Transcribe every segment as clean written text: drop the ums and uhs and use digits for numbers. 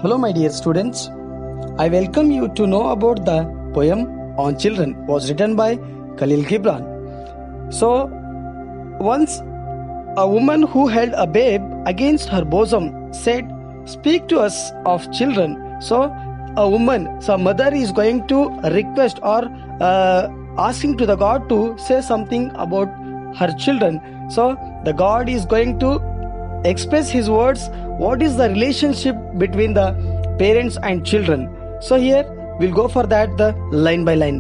Hello my dear students, I welcome you to know about the poem on children was written by Khalil Gibran. So, once a woman who held a babe against her bosom said, "Speak to us of children." So, a mother is going to request or asking to the God to say something about her children. So, the God is going to express his words. What is the relationship between the parents and children? So here we'll go for that the line by line.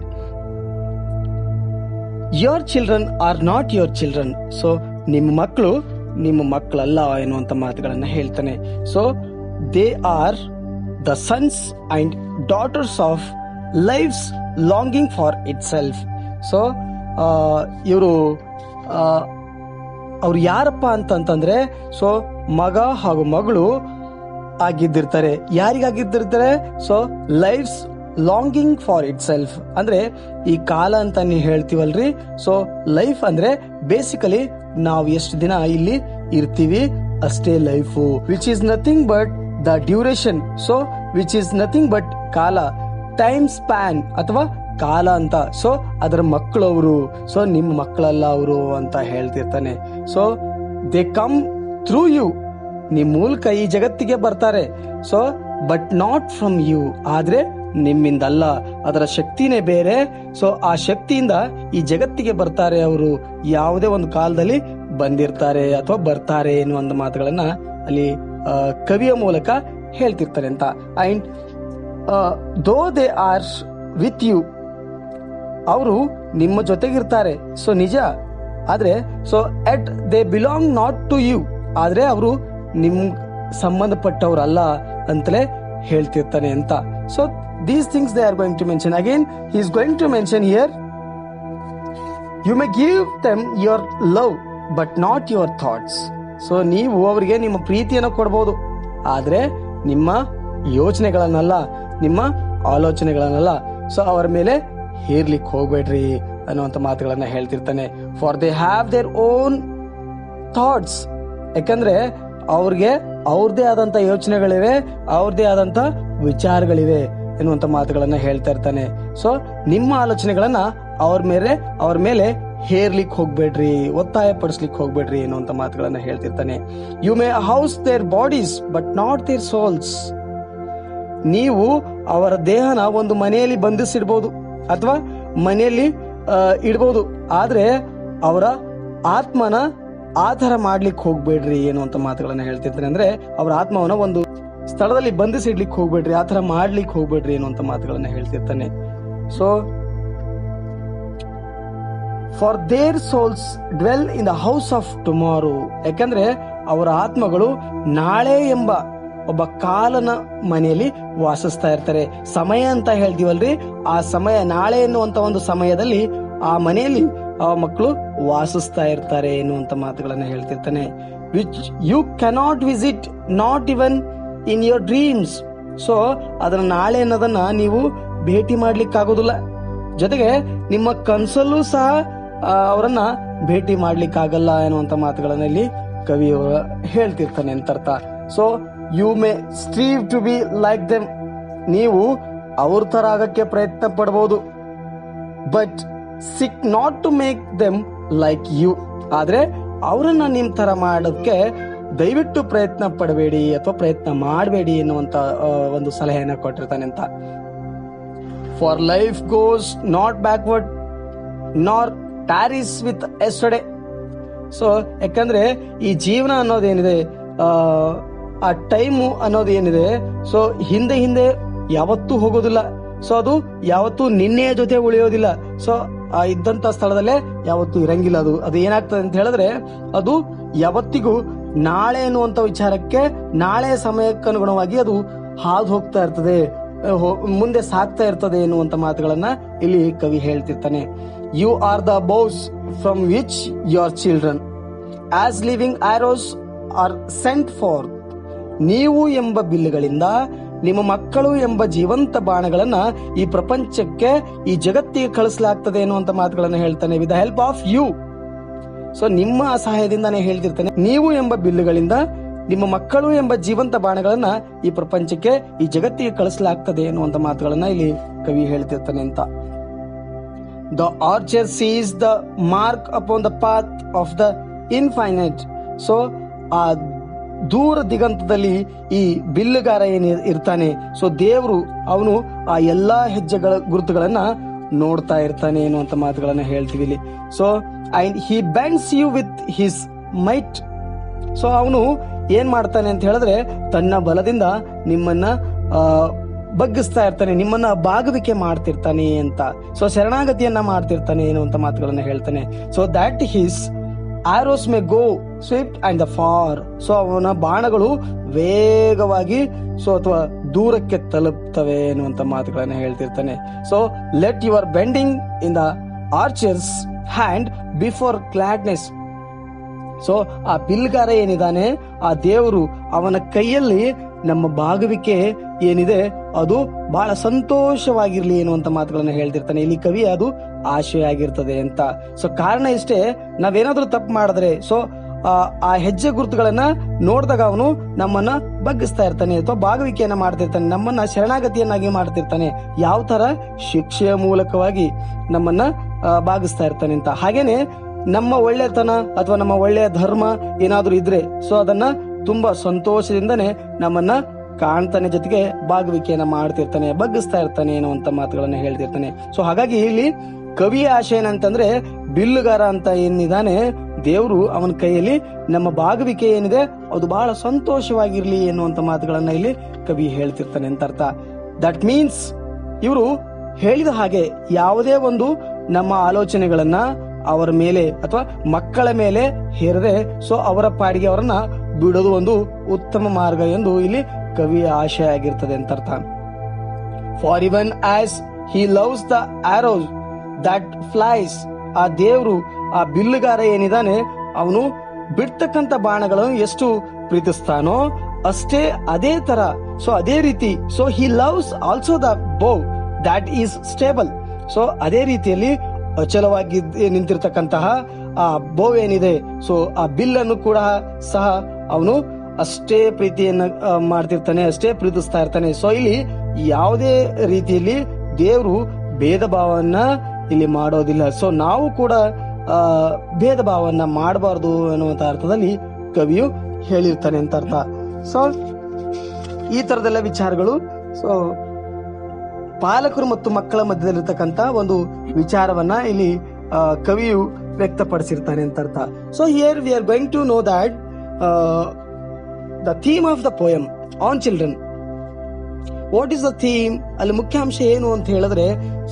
Your children are not your children. So ನಿಮ್ಮ ಮಕ್ಕಳಲ್ಲ ಎನ್ನುವಂತ ಮಾತುಗಳನ್ನ ಹೇಳ್ತಾನೆ. So they are the sons and daughters of life's longing for itself. So ಇವರು ಅವ್ರು ಯಾರಪ್ಪ ಅಂತಂತಂದ್ರೆ so ಮಗ ಹಾಗೂ ಮಗಳು ಆಗಿದ್ದಿರ್ತಾರೆ. ಯಾರಿಗಾಗಿದ್ದಿರ್ತಾರೆ? So life's longing for itself ಅಂದ್ರೆ ಈ ಕಾಲ ಅಂತ ನೀವು ಹೇಳ್ತೀವಲ್ರಿ. ಸೊ ಲೈಫ್ ಅಂದ್ರೆ ಬೇಸಿಕಲಿ ನಾವು ಎಷ್ಟು ದಿನ ಇಲ್ಲಿ ಇರ್ತೀವಿ ಅಷ್ಟೇ life, which is nothing but the duration. So which is nothing but ಕಾಲ, ಟೈಮ್ ಸ್ಪ್ಯಾನ್ ಅಥವಾ ಕಾಲ ಅಂತ. ಸೊ ಅದರ ಮಕ್ಕಳವರು, ಸೊ ನಿಮ್ಮ ಮಕ್ಕಳಲ್ಲ ಅವರು ಅಂತ ಹೇಳ್ತಿರ್ತಾನೆ. So they come through you, ನಿಮ್ ಮೂಲಕ ಈ ಜಗತ್ತಿಗೆ ಬರ್ತಾರೆ. So but not from you, ಆದ್ರೆ ನಿಮ್ಮಿಂದಲ್ಲ, ಅದರ ಶಕ್ತಿನೇ ಬೇರೆ. ಸೊ ಆ ಶಕ್ತಿಯಿಂದ ಈ ಜಗತ್ತಿಗೆ ಬರ್ತಾರೆ ಅವರು, ಯಾವುದೇ ಒಂದು ಕಾಲದಲ್ಲಿ ಬಂದಿರ್ತಾರೆ ಅಥವಾ ಬರ್ತಾರೆ ಎನ್ನುವಂತ ಮಾತುಗಳನ್ನ ಅಲ್ಲಿ ಕವಿಯ ಮೂಲಕ ಹೇಳ್ತಿರ್ತಾರೆ ಅಂತ. And though they are with you, ಅವರು ನಿಮ್ಮ ಜೊತೆಗಿರ್ತಾರೆ. ಸೊ ನಿಜ, ಆದ್ರೆ so at they belong not to you, ಆದ್ರೆ ಅವರು ನಿಮ್ ಸಂಬಂಧಪಟ್ಟವ್ರಲ್ಲ ಅಂತಲೇ ಹೇಳ್ತಿರ್ತಾನೆ ಅಂತ. So these things they are going to mention. Again he is going to mention here, you may give them your love but not your thoughts. So ನೀವು ಅವರಿಗೆ ನಿಮ್ಮ ಪ್ರೀತಿಯನ್ನು ಕೊಡಬಹುದು, ಆದ್ರೆ ನಿಮ್ಮ ಯೋಚನೆಗಳನ್ನಲ್ಲ, ನಿಮ್ಮ ಆಲೋಚನೆಗಳನ್ನಲ್ಲ. ಸೊ ಅವರ ಮೇಲೆ ಹೇರ್ಲಿಕ್ಕೆ ಹೋಗ್ಬೇಡ್ರಿ ಅನ್ನುವಂತ ಮಾತುಗಳನ್ನ ಹೇಳ್ತಿರ್ತಾನೆ. For they have their own thoughts, ಯಾಕಂದ್ರೆ ಅವ್ರಿಗೆ ಅವ್ರದೇ ಆದಂತ ಯೋಚನೆಗಳಿವೆ, ಅವ್ರದೇ ಆದಂತ ವಿಚಾರಗಳಿವೆ ಎನ್ನುವಂತ ಮಾತುಗಳನ್ನ ಹೇಳ್ತಾ ಇರ್ತಾನೆ. ಸೊ ನಿಮ್ಮ ಆಲೋಚನೆಗಳನ್ನ ಅವ್ರ ಮೇಲೆ ಹೇರ್ಲಿಕ್ಕೆ ಹೋಗ್ಬೇಡ್ರಿ, ಒತ್ತಾಯ ಪಡಿಸ್ಲಿಕ್ಕೆ ಹೋಗ್ಬೇಡ್ರಿ ಎನ್ನುವಂತ ಮಾತುಗಳನ್ನ ಹೇಳ್ತಿರ್ತಾನೆ. You may house their bodies but not their souls. ನೀವು ಅವರ ದೇಹನ ಒಂದು ಮನೆಯಲ್ಲಿ ಬಂಧಿಸಿಡ್ಬಹುದು ಅಥವಾ ಮನೆಯಲ್ಲಿ ಇಡ್ಬಹುದು, ಆದ್ರೆ ಅವರ ಆತ್ಮನ ಆಧಾರ ಮಾಡ್ಲಿಕ್ಕೆ ಹೋಗ್ಬೇಡ್ರಿ ಎನ್ನುವಂತ ಮಾತುಗಳನ್ನ ಹೇಳ್ತಿರ್ತಾನೆ. ಅಂದ್ರೆ ಅವರ ಆತ್ಮವನ್ನ ಒಂದು ಸ್ಥಳದಲ್ಲಿ ಬಂಧಿಸಿ ಇಡ್ಲಿಕ್ಕೆ ಹೋಗ್ಬೇಡ್ರಿ, ಆತರ ಮಾಡ್ಲಿಕ್ಕೆ ಹೋಗ್ಬೇಡ್ರಿ ಎನ್ನುವಂತ ಮಾತುಗಳನ್ನ ಹೇಳ್ತಿರ್ತಾನೆ. So for their souls dwell in the house of tomorrow, ಯಾಕಂದ್ರೆ ಅವರ ಆತ್ಮಗಳು ನಾಳೆ ಎಂಬ ಒಬ್ಬ ಕಾಲನ ಮನೆಯಲ್ಲಿ ವಾಸಿಸ್ತಾ ಇರ್ತಾರೆ. ಸಮಯ ಅಂತ ಹೇಳ್ತೀವಲ್ರಿ, ಆ ಸಮಯ ನಾಳೆ ಎನ್ನುವಂತ ಒಂದು ಸಮಯದಲ್ಲಿ ಆ ಮನೆಯಲ್ಲಿ ಆ ಮಕ್ಕಳು ವಾಸಿಸ್ತಾ ಇರ್ತಾರೆ ಎನ್ನುವಂತ ಮಾತುಗಳನ್ನ ಹೇಳ್ತಿರ್ತಾನೆ. Which you cannot visit not even in your dreams. So ಅದನ್ನ ನಾಳೆ ಅನ್ನೋದನ್ನ ನೀವು ಭೇಟಿ ಮಾಡ್ಲಿಕ್ಕೆ ಆಗೋದಿಲ್ಲ, ಜೊತೆಗೆ ನಿಮ್ಮ ಕನಸಲ್ಲೂ ಸಹ ಅವರನ್ನ ಭೇಟಿ ಮಾಡ್ಲಿಕ್ಕೆ ಆಗಲ್ಲ ಎನ್ನುವಂತ ಮಾತುಗಳನ್ನ ಇಲ್ಲಿ ಕವಿಯವರು ಹೇಳ್ತಿರ್ತಾನೆ ಅಂತ ಅರ್ಥ. So you may strive to be like them, ನೀವು ಅವ್ರ ತರ ಆಗಕ್ಕೆ ಪ್ರಯತ್ನ ಪಡಬಹುದು, but seek not to make them like you, ಆದ್ರೆ ಅವರನ್ನ ನಿಮ್ ತರ ಮಾಡೋದಕ್ಕೆ ದಯವಿಟ್ಟು ಪ್ರಯತ್ನ ಪಡಬೇಡಿ ಅಥವಾ ಪ್ರಯತ್ನ ಮಾಡಬೇಡಿ ಎನ್ನುವಂತ ಒಂದು ಸಲಹೆಯನ್ನ ಕೊಟ್ಟಿರ್ತಾನೆ ಅಂತ. For life goes not backward ನಾರ್ ಟ್ಯಾರಿಸ್ ವಿತ್ ಎಸ್ಟರ್ಡೇ. ಸೊ ಯಾಕಂದ್ರೆ ಈ ಜೀವನ ಅನ್ನೋದೇನಿದೆ, ಆ ಟೈಮು ಅನ್ನೋದೇನಿದೆ, ಸೊ ಹಿಂದೆ ಯಾವತ್ತೂ ಹೋಗೋದಿಲ್ಲ. ಸೊ ಅದು ಯಾವತ್ತೂ ನಿನ್ನೆಯ ಜೊತೆ ಉಳಿಯೋದಿಲ್ಲ. ಸೊ ಆ ಇದ್ದಂತ ಸ್ಥಳದಲ್ಲೇ ಯಾವತ್ತೂ ಇರಂಗಿಲ್ಲ. ಅದು ಏನಾಗ್ತದೆ ಅಂತ ಹೇಳಿದ್ರೆ, ಅದು ಯಾವತ್ತಿಗೂ ನಾಳೆ ಎನ್ನುವಂತ ವಿಚಾರಕ್ಕೆ ನಾಳೆ ಸಮಯಕ್ಕನುಗುಣವಾಗಿ ಅದು ಹಾದು ಹೋಗ್ತಾ ಇರ್ತದೆ, ಮುಂದೆ ಸಾಗ್ತಾ ಇರ್ತದೆ ಎನ್ನುವಂತ ಮಾತುಗಳನ್ನ ಇಲ್ಲಿ ಕವಿ ಹೇಳ್ತಿರ್ತಾನೆ. You are the bows from which your children as living arrows are sent forth. ನೀವು ಎಂಬ ಬಿಲ್ಲುಗಳಿಂದ ನಿಮ್ಮ ಮಕ್ಕಳು ಎಂಬ ಜೀವಂತ ಬಾಣಗಳನ್ನ ಈ ಪ್ರಪಂಚಕ್ಕೆ, ಈ ಜಗತ್ತಿಗೆ ಕಳಿಸಲಾಗ್ತದೆ ಎನ್ನುವಂತ ಮಾತುಗಳನ್ನ ಹೇಳ್ತಾನೆ. With the help of you. So ನಿಮ್ಮ ಸಹಾಯದಿಂದಾನೇ ಹೇಳ್ತಿರ್ತಾನೆ, ನೀವು ಎಂಬ ಬಿಲ್ಲುಗಳಿಂದ ನಿಮ್ಮ ಮಕ್ಕಳು ಎಂಬ ಜೀವಂತ ಬಾಣಗಳನ್ನ ಈ ಪ್ರಪಂಚಕ್ಕೆ, ಈ ಜಗತ್ತಿಗೆ ಕಳಿಸಲಾಗ್ತದೆ ಎನ್ನುವಂತ ಮಾತುಗಳನ್ನ ಇಲ್ಲಿ ಕವಿ ಹೇಳ್ತಿರ್ತಾನೆ ಅಂತ. The archer sees the mark upon the path of the infinite. So ಆ ದೂರ ದಿಗಂತದಲ್ಲಿ ಈ ಬಿಲ್ಲುಗಾರ ಇರ್ತಾನೆ. ಸೊ ದೇವರು ಅವನು ಆ ಎಲ್ಲಾ ಹೆಜ್ಜೆಗಳ ಗುರುತುಗಳನ್ನ ನೋಡ್ತಾ ಇರ್ತಾನೆ ಎನ್ನುವಂತ ಮಾತುಗಳನ್ನ ಹೇಳ್ತೀವಿ ಇಲ್ಲಿ. So and he bends you with his might. So ಅವನು ಏನ್ ಮಾಡ್ತಾನೆ ಅಂತ ಹೇಳಿದ್ರೆ ತನ್ನ ಬಲದಿಂದ ನಿಮ್ಮನ್ನ ಬಗ್ಗಿಸ್ತಾ ಇರ್ತಾನೆ, ನಿಮ್ಮನ್ನ ಬಾಗುವಿಕೆ ಮಾಡ್ತಿರ್ತಾನೆ ಅಂತ. ಸೊ ಶರಣಾಗತಿಯನ್ನ ಮಾಡ್ತಿರ್ತಾನೆ ಎನ್ನುವಂತ ಮಾತುಗಳನ್ನ ಹೇಳ್ತಾನೆ. So that his arrows may go swift and the far. So ಅವನ ಬಾಣಗಳು ವೇಗವಾಗಿ ಅಥವಾ ದೂರಕ್ಕೆ ತಲುಪ್ತವೆ ಎನ್ನುವಂತ ಮಾತುಗಳನ್ನ ಹೇಳ್ತಿರ್ತಾನೆ. So let your bending in the archer's hand before gladness. So ಆ ಬಿಲ್ಗಾರ ಏನಿದಾನೆ, ಆ ದೇವರು ಅವನ ಕೈಯಲ್ಲಿ ನಮ್ಮ ಬಾಗುವಿಕೆ ಏನಿದೆ ಅದು ಬಹಳ ಸಂತೋಷವಾಗಿರ್ಲಿ ಎನ್ನುವಂತ ಮಾತುಗಳನ್ನ ಹೇಳ್ತಿರ್ತಾನೆ. ಇಲ್ಲಿ ಕವಿ ಅದು ಆಶಯ ಆಗಿರ್ತದೆ ಅಂತ. ಸೊ ಕಾರಣ ಇಷ್ಟೇ, ನಾವೇನಾದ್ರೂ ತಪ್ಪು ಮಾಡಿದ್ರೆ ಆ ಹೆಜ್ಜೆ ಗುರುತುಗಳನ್ನ ನೋಡಿದಾಗ ಅವನು ನಮ್ಮನ್ನ ಬಗ್ಗಿಸ್ತಾ ಇರ್ತಾನೆ ಅಥವಾ ಬಾಗುವಿಕೆಯನ್ನ ಮಾಡ್ತಿರ್ತಾನೆ, ನಮ್ಮನ್ನ ಶರಣಾಗತಿಯನ್ನಾಗಿ ಮಾಡ್ತಿರ್ತಾನೆ. ಯಾವ ತರ? ಶಿಕ್ಷೆಯ ಮೂಲಕವಾಗಿ ನಮ್ಮನ್ನ ಬಾಗಿಸ್ತಾ ಇರ್ತಾನೆ ಅಂತ. ಹಾಗೇನೆ ನಮ್ಮ ಒಳ್ಳೆತನ ಅಥವಾ ನಮ್ಮ ಒಳ್ಳೆಯ ಧರ್ಮ ಏನಾದ್ರೂ ಇದ್ರೆ ಅದನ್ನ ತುಂಬಾ ಸಂತೋಷದಿಂದನೇ ನಮ್ಮನ್ನ ಕಾಣ್ತಾನೆ, ಜೊತೆಗೆ ಬಾಗುವಿಕೆಯನ್ನ ಮಾಡ್ತಿರ್ತಾನೆ, ಬಗ್ಗಿಸ್ತಾ ಇರ್ತಾನೆ ಅನ್ನುವಂತ ಮಾತುಗಳನ್ನ ಹೇಳ್ತಿರ್ತಾನೆ. ಸೊ ಹಾಗಾಗಿ ಇಲ್ಲಿ ಕವಿಯ ಆಶಯ ಏನಂತಂದ್ರೆ ಬಿಲ್ಲುಗಾರ ಅಂತ ಏನಿದಾನೆ ದೇವರು ಅವನ ಕೈಯಲ್ಲಿ ನಮ್ಮ ಬಾಗುವಿಕೆ ಏನಿದೆ ಅದು ಬಹಳ ಸಂತೋಷವಾಗಿರ್ಲಿ ಎನ್ನುವಂತ ಮಾತುಗಳನ್ನ ಇಲ್ಲಿ ಕವಿ ಹೇಳ್ತಿರ್ತಾನೆ ಅಂತ ಅರ್ಥ. ದಟ್ ಮೀನ್ಸ್ ಇವರು ಹೇಳಿದ ಹಾಗೆ ಯಾವುದೇ ಒಂದು ನಮ್ಮ ಆಲೋಚನೆಗಳನ್ನ ಅವರ ಮೇಲೆ ಅಥವಾ ಮಕ್ಕಳ ಮೇಲೆ ಹೇರದೆ ಅವರ ಪಾಡಿಗೆ ಅವರನ್ನ ಬಿಡೋದು ಒಂದು ಉತ್ತಮ ಮಾರ್ಗ ಎಂದು ಇಲ್ಲಿ ಕವಿಯ ಆಶಯ ಆಗಿರ್ತದೆ ಅಂತ ಅರ್ಥ. For even as he loves the arrows that flies. ಆ ದೇವರು ಆ ಬಿಲ್ಲುಗಾರ ಏನಿದಾನೆ ಅವನು ಬಿಡ್ತಕ್ಕಂತ ಬಾಣಗಳನ್ನು ಎಷ್ಟು ಪ್ರೀತಿಸ್ತಾನೋ ಅಷ್ಟೇ ಅದೇ ತರ ಅದೇ ರೀತಿ ಹಿ loves also the above that is stable. ಅದೇ ರೀತಿಯಲ್ಲಿ ಅಚಲವಾಗಿ ನಿಂತಿರ್ತಕ್ಕಂತಹ ಆ ಬೋ ಏನಿದೆ ಆ ಬಿಲ್ಲನ್ನು ಕೂಡ ಸಹ ಅವನು ಅಷ್ಟೇ ಪ್ರೀತಿಯನ್ನ ಮಾಡ್ತಿರ್ತಾನೆ, ಅಷ್ಟೇ ಪ್ರೀತಿಸ್ತಾ ಇರ್ತಾನೆ. ಇಲ್ಲಿ ಯಾವುದೇ ರೀತಿಯಲ್ಲಿ ದೇವರು ಭೇದ ಭಾವವನ್ನ ಇಲ್ಲಿ ಮಾಡೋದಿಲ್ಲ. ನಾವು ಕೂಡ ಭೇದ ಭಾವವನ್ನ ಮಾಡಬಾರ್ದು ಅನ್ನುವಂತ ಅರ್ಥದಲ್ಲಿ ಕವಿಯು ಹೇಳಿರ್ತಾನೆ ಅಂತ ಅರ್ಥ. ಈ ತರದೆಲ್ಲ ವಿಚಾರಗಳು ಪಾಲಕರು ಮತ್ತು ಮಕ್ಕಳ ಮಧ್ಯದಲ್ಲಿರ್ತಕ್ಕಂತ ಒಂದು ವಿಚಾರವನ್ನ ಇಲ್ಲಿ ಕವಿಯು ವ್ಯಕ್ತಪಡಿಸಿರ್ತಾನೆ ಅಂತ ಅರ್ಥ. Here we are going to know that the theme of the poem on children. What is the theme? ಅಲ್ಲಿ ಮುಖ್ಯಾಂಶ ಏನು ಅಂತ ಹೇಳಿದ್ರೆ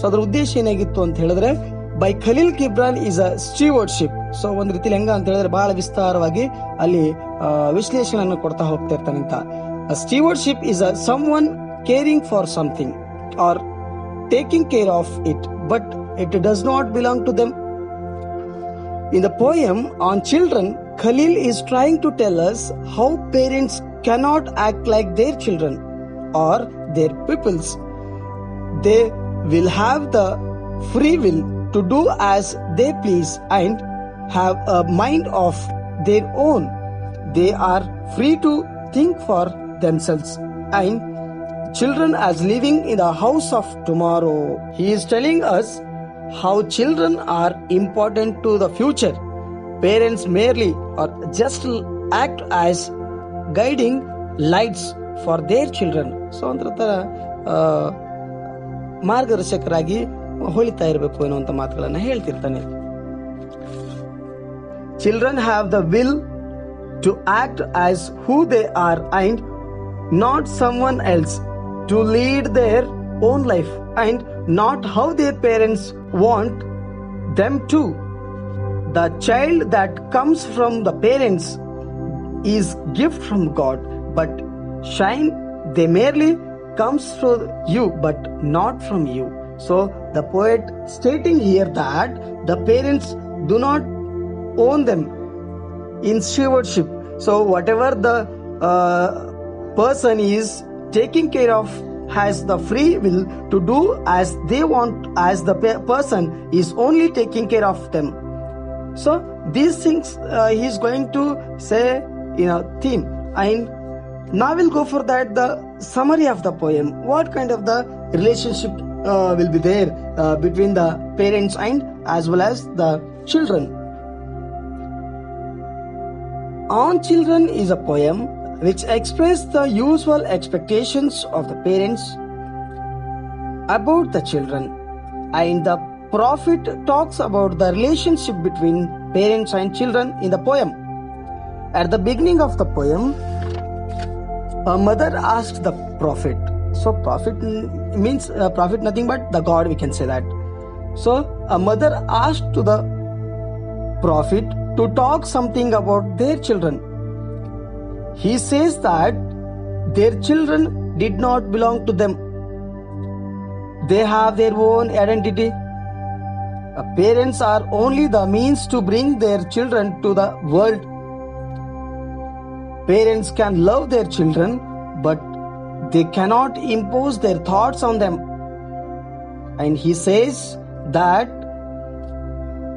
ಅದರ ಉದ್ದೇಶ ಏನಾಗಿತ್ತು ಅಂತ ಹೇಳಿದ್ರೆ by Khaleel Gibran is a ಸ್ಟೀವರ್ಡ್ಶಿಪ್. ಒಂದ್ ರೀತಿಲಿ ಹೆಂಗ ಅಂತ ಹೇಳಿದ್ರೆ ಬಹಳ ವಿಸ್ತಾರವಾಗಿ ಅಲ್ಲಿ ವಿಶ್ಲೇಷಣೆಯನ್ನು ಕೊಡ್ತಾ ಹೋಗ್ತಾ ಇರ್ತಾನೆ ಅಂತ. Stewardship is a someone caring for something or taking care of it, but it does not belong to them. In the poem on children, Khalil is trying to tell us how parents cannot act like their children or their pupils. They will have the free will to do as they please and have a mind of their own. They are free to think for themselves and children as living in the house of tomorrow. He is telling us how children are important to the future. Parents merely or just act as guiding lights for their children. ಅಂತರ ಮಾರ್ಗದರ್ಶಕರಾಗಿ ಹೊಳಿತಾ ಇರಬೇಕು ಅನ್ನುವಂತ ಮಾತುಗಳನ್ನ ಹೇಳ್ತಿರ್ತಾನೆ. Children have the will to act as who they are and not someone else, to lead their own life and not how their parents want them to. The child that comes from the parents is gift from God, but shine they merely comes from you but not from you. The poet stating here that the parents do not own them in stewardship. Whatever the person is taking care of has the free will to do as they want, as the person is only taking care of them. These things he is going to say in a theme And now we'll go for that the summary of the poem. What kind of the relationship will be there between the parents and as well as the children. On Children is a poem which expresses the usual expectations of the parents about the children, and the prophet talks about the relationship between parents and children in the poem. At the beginning of the poem, a mother asked the prophet. So prophet means prophet nothing but the God, we can say that. So a mother asked to the prophet to talk something about their children. He says that their children did not belong to them. They have their own identity. Parents are only the means to bring their children to the world. Parents can love their children, but they cannot impose their thoughts on them. And he says that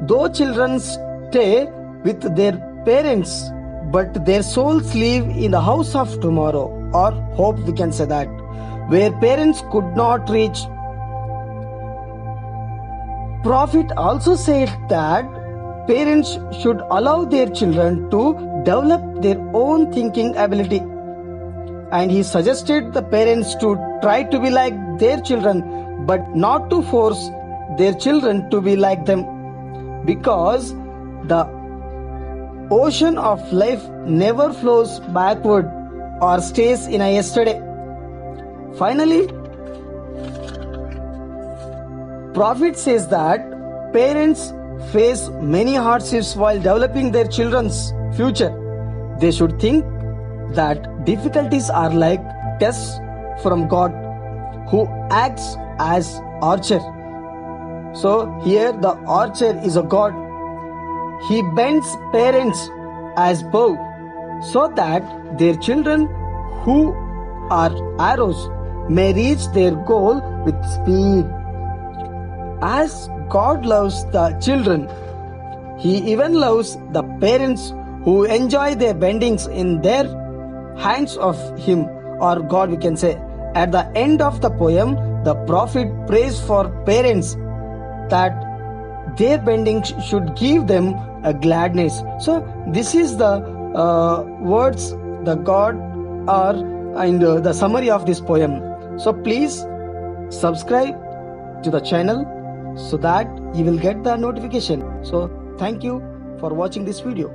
though children stay with their parents, but their souls live in the house of tomorrow, or hope, we can say that, where parents could not reach. Prophet also said that parents should allow their children to develop their own thinking ability. And he suggested the parents to try to be like their children, but not to force their children to be like them, because the ocean of life never flows backward or stays in a yesterday. Finally, Prophet says that parents face many hardships while developing their children's future. They should think that difficulties are like tests from God, who acts as archer. So here the archer is a God. He bends parents as bow so that their children, who are arrows, may reach their goal with speed. As God loves the children, He even loves the parents who enjoy their bendings in their hands of Him, or God, we can say. At the end of the poem, the prophet prays for parents that their bendings should give them a gladness. So this is the words the God are and the summary of this poem. So please subscribe to the channel so that you will get the notification. So thank you for watching this video.